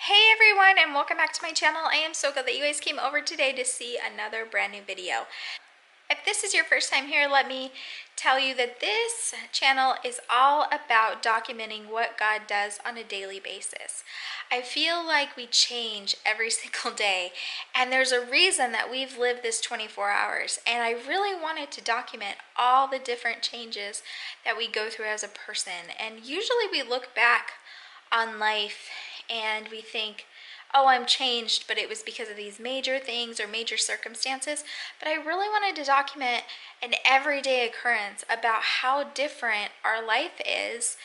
Hey everyone, and welcome back to my channel. I am so glad that you guys came over today to see another brand new video. If this is your first time here, let me tell you that this channel is all about documenting what God does on a daily basis. I feel like we change every single day, and there's a reason that we've lived this 24 hours, and I really wanted to document all the different changes that we go through as a person. And usually we look back on life and we think, oh, I'm changed, but it was because of these major things or major circumstances. But I really wanted to document an everyday occurrence about how different our life is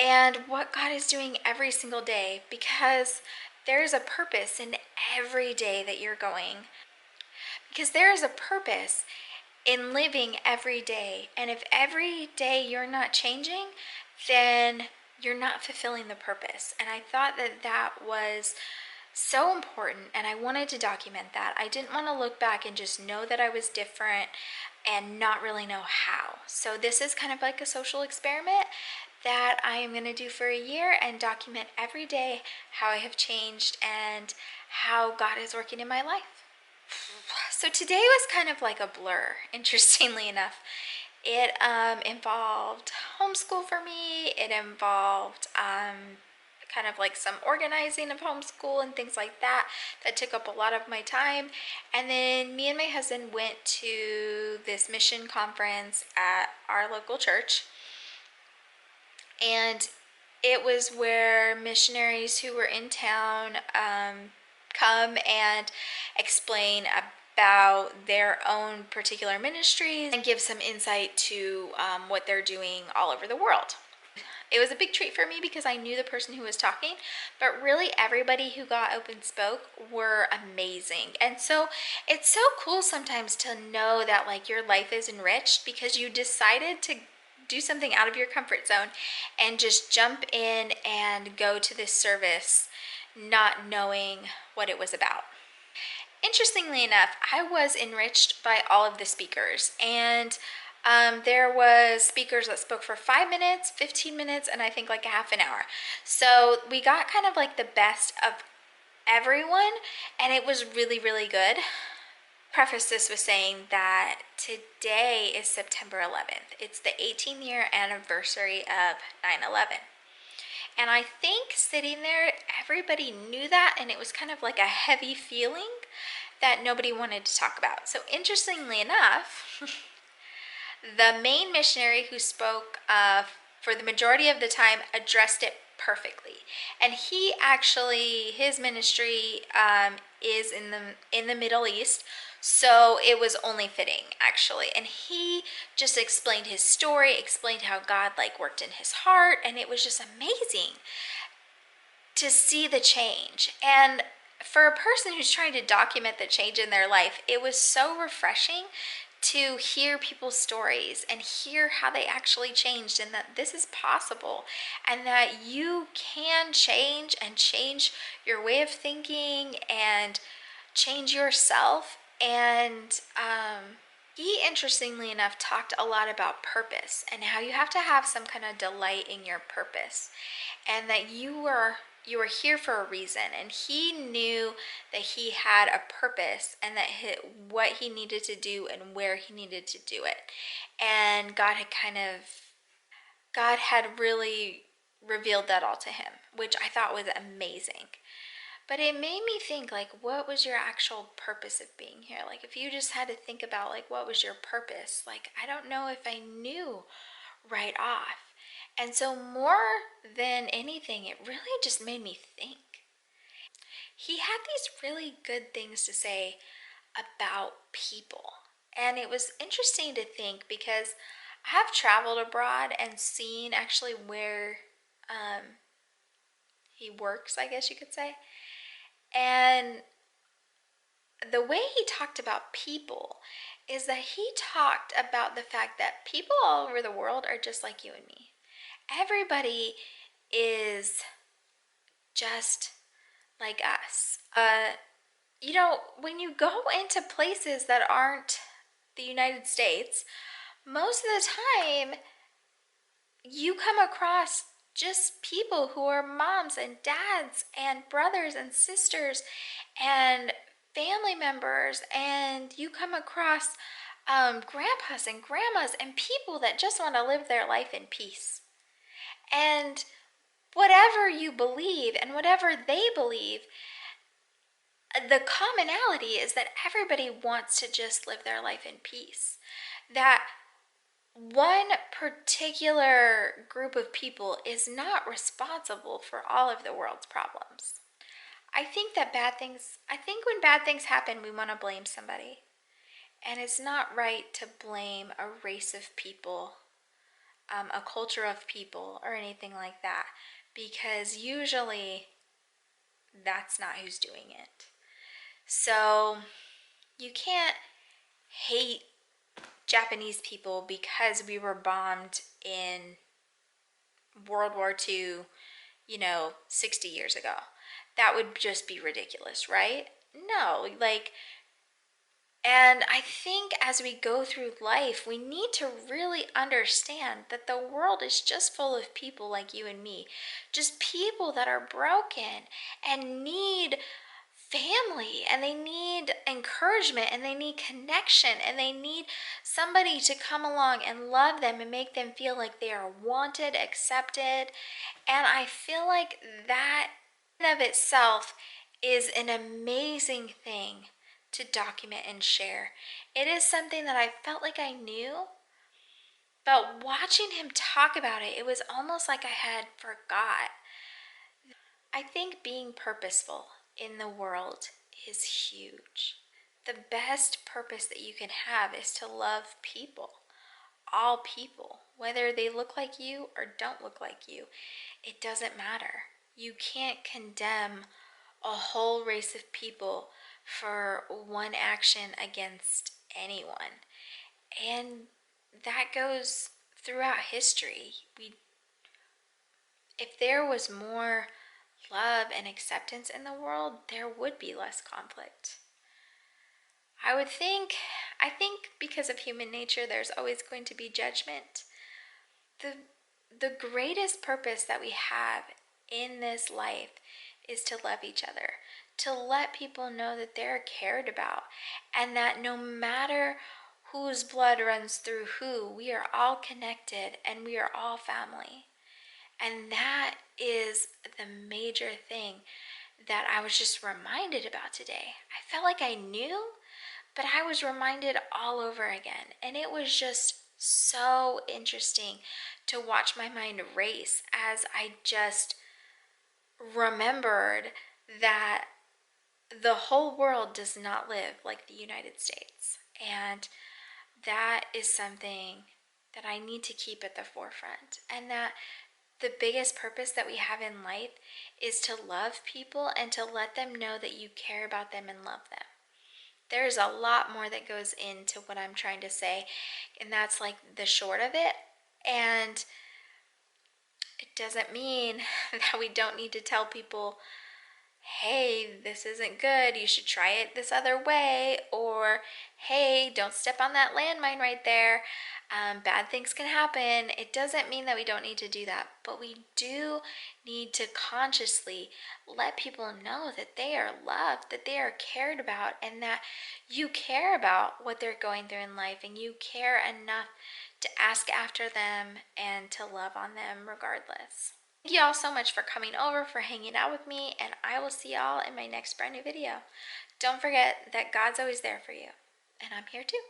and what God is doing every single day, because there is a purpose in every day that you're going. Because there is a purpose in living every day. And if every day you're not changing, then you're not fulfilling the purpose. And I thought that that was so important, and I wanted to document that. I didn't want to look back and just know that I was different and not really know how. So this is kind of like a social experiment that I am going to do for a year and document every day how I have changed and how God is working in my life. So today was kind of like a blur, interestingly enough. It involved homeschool for me. It involved kind of like some organizing of homeschool and things like that took up a lot of my time. And then me and my husband went to this mission conference at our local church, and it was where missionaries who were in town come and explain about their own particular ministries and give some insight to what they're doing all over the world. It was a big treat for me because I knew the person who was talking, but really everybody who got up and spoke were amazing. And so it's so cool sometimes to know that like your life is enriched because you decided to do something out of your comfort zone and just jump in and go to this service not knowing what it was about. Interestingly enough, I was enriched by all of the speakers, and there was speakers that spoke for 5 minutes, 15 minutes, and I think like a half an hour. So we got kind of like the best of everyone, and it was really, really good. Preface this with saying that today is September 11th. It's the 18th year anniversary of 9/11. And I think sitting there, everybody knew that, and it was kind of like a heavy feeling that nobody wanted to talk about. So interestingly enough, the main missionary who spoke for the majority of the time addressed it perfectly. And he actually, his ministry is in the Middle East, so it was only fitting actually. And he just explained his story, explained how God like worked in his heart, and it was just amazing to see the change. And for a person who's trying to document the change in their life, it was so refreshing to hear people's stories and hear how they actually changed, and that this is possible, and that you can change and change your way of thinking and change yourself. And he, interestingly enough, talked a lot about purpose and how you have to have some kind of delight in your purpose, and that you were here for a reason. And he knew that he had a purpose, and that what he needed to do and where he needed to do it. And God had really revealed that all to him, which I thought was amazing. But it made me think, like, what was your actual purpose of being here? Like, if you just had to think about, like, what was your purpose? Like, I don't know if I knew right off. And so more than anything, it really just made me think. He had these really good things to say about people. And it was interesting to think because I have traveled abroad and seen actually where he works, I guess you could say. And the way he talked about people is that he talked about the fact that people all over the world are just like you and me. Everybody is just like us. You know, when you go into places that aren't the United States, most of the time you come across just people who are moms and dads and brothers and sisters and family members, and you come across grandpas and grandmas and people that just want to live their life in peace. And whatever you believe and whatever they believe, the commonality is that everybody wants to just live their life in peace. That one particular group of people is not responsible for all of the world's problems. I think when bad things happen, we want to blame somebody. And it's not right to blame a race of people, a culture of people, or anything like that, because usually that's not who's doing it. So you can't hate Japanese people because we were bombed in World War II, 60 years ago. That would just be ridiculous, right? No, and I think as we go through life, we need to really understand that the world is just full of people like you and me, just people that are broken and need family, and they need encouragement, and they need connection, and they need somebody to come along and love them and make them feel like they are wanted, accepted. And I feel like that in of itself is an amazing thing to document and share. It is something that I felt like I knew, but watching him talk about it, it was almost like I had forgot. I think being purposeful in the world is huge. The best purpose that you can have is to love people, all people, whether they look like you or don't look like you. It doesn't matter. You can't condemn a whole race of people for one action against anyone. And that goes throughout history. If there was more love and acceptance in the world, there would be less conflict. I think because of human nature, there's always going to be judgment. The greatest purpose that we have in this life is to love each other, to let people know that they're cared about, and that no matter whose blood runs through who, we are all connected and we are all family. And that is the major thing that I was just reminded about today. I felt like I knew, but I was reminded all over again. And it was just so interesting to watch my mind race as I just remembered that the whole world does not live like the United States. And that is something that I need to keep at the forefront. And that the biggest purpose that we have in life is to love people and to let them know that you care about them and love them. There's a lot more that goes into what I'm trying to say, and that's like the short of it. And it doesn't mean that we don't need to tell people, hey, this isn't good, you should try it this other way, or hey, don't step on that landmine right there. Bad things can happen. It doesn't mean that we don't need to do that, but we do need to consciously let people know that they are loved, that they are cared about, and that you care about what they're going through in life, and you care enough to ask after them and to love on them regardless. Thank you all so much for coming over, for hanging out with me, and I will see y'all in my next brand new video. Don't forget that God's always there for you, and I'm here too.